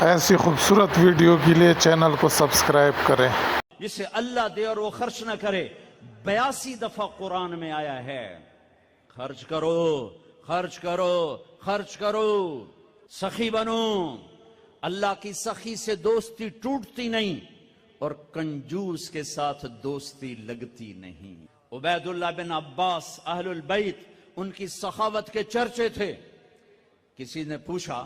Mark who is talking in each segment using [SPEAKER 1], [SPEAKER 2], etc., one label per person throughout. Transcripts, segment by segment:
[SPEAKER 1] ایسی خوبصورت ویڈیو کے لیے چینل کو سبسکرائب کریں۔
[SPEAKER 2] جسے اللہ دے اور وہ خرچ نہ کرے۔ 82 دفعہ قرآن میں آیا ہے خرچ کرو، خرچ کرو، خرچ کرو، سخی بنو۔ اللہ کی سخی سے دوستی ٹوٹتی نہیں اور کنجوس کے ساتھ دوستی لگتی نہیں۔ عبید اللہ بن عباس اہل البیت، ان کی سخاوت کے چرچے تھے۔ کسی نے پوچھا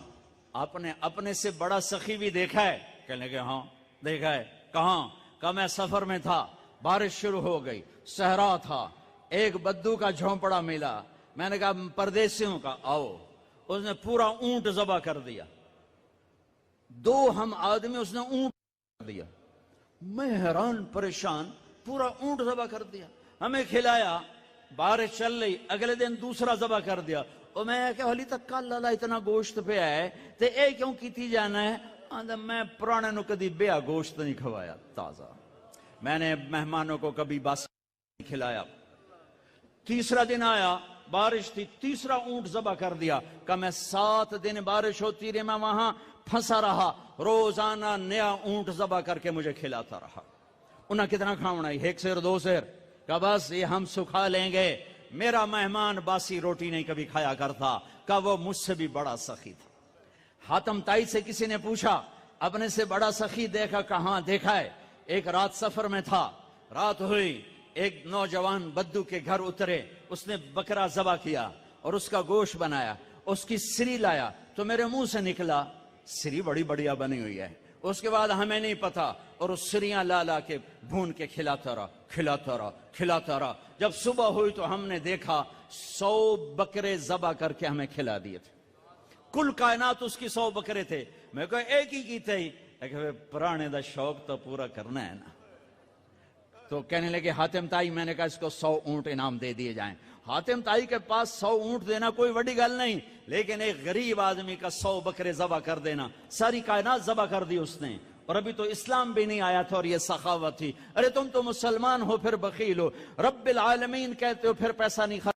[SPEAKER 2] آپ نے اپنے سے بڑا سخی بھی دیکھا ہے؟ کہنے لگے ہاں دیکھا ہے۔ کہاں؟ کہا میں سفر میں تھا، بارش شروع ہو گئی، صحرا تھا، ایک بدو کا جھونپڑا ملا، میں نے کہا پردیسیوں کا آؤ، اس نے پورا اونٹ ذبح کر دیا، 2 ہم آدمی اس نے اونٹ کر دیا۔ میں حیران پریشان، پورا اونٹ ذبح کر دیا، ہمیں کھلایا، بارش چل رہی، اگلے دن دوسرا ذبح کر دیا۔ اور میں کہ حالی تک کل اللہ اتنا گوشت پہ آئے تے اے کیوں کیتی جانا ہے؟ میں پرانے نو کدی بیا گوشت نہیں کھوایا تازہ، میں نے مہمانوں کو کبھی باسی نہیں کھلایا۔ تیسرا دن آیا، بارش تھی، تیسرا اونٹ ذبح کر دیا۔ کہ میں 7 دن بارش ہوتی رہی، میں وہاں پھنسا رہا، روزانہ نیا اونٹ ذبح کر کے مجھے کھلاتا رہا۔ انہیں کتنا کھاونا ہے؟ 1 سیر 2 سیر؟ کہ بس یہ ہم سکھا لیں گے۔ میرا مہمان باسی روٹی نہیں کبھی کھایا کرتا، کہ وہ مجھ سے بھی بڑا سخی تھا۔ حاتم تائی سے کسی نے پوچھا اپنے سے بڑا سخی دیکھا؟ کہاں دیکھا ہے؟ ایک رات سفر میں تھا، رات ہوئی، ایک نوجوان بدو کے گھر اترے، اس نے بکرا ذبح کیا اور اس کا گوشت بنایا، اس کی سری لایا تو میرے منہ سے نکلا سری بڑی بڑھیا بنی ہوئی ہے۔ اس کے بعد ہمیں نہیں پتا، اور اس سریاں لا کے بھون کے کھلاتا رہا، کھلاتا رہا، کھلاتا رہا۔ جب صبح ہوئی تو ہم نے دیکھا 100 بکرے ذبح کر کے ہمیں کھلا دیے تھے۔ کل کائنات اس کی 100 بکرے تھے، میں کہا ایک ہی کی تھی، لیکن پرانے دا شوق تو پورا کرنا ہے نا۔ تو کہنے لگے حاتم تائی، میں نے کہا اس کو 100 اونٹ انعام دے دیے جائیں۔ حاتم تائی کے پاس 100 اونٹ دینا کوئی بڑی گل نہیں، لیکن ایک غریب آدمی کا 100 بکرے ذبح کر دینا، ساری کائنات ذبح کر دی اس نے۔ اور ابھی تو اسلام بھی نہیں آیا تھا اور یہ سخاوت تھی۔ ارے تم تو مسلمان ہو پھر بخیل ہو، رب العالمین کہتے ہو پھر پیسہ نہیں خرچ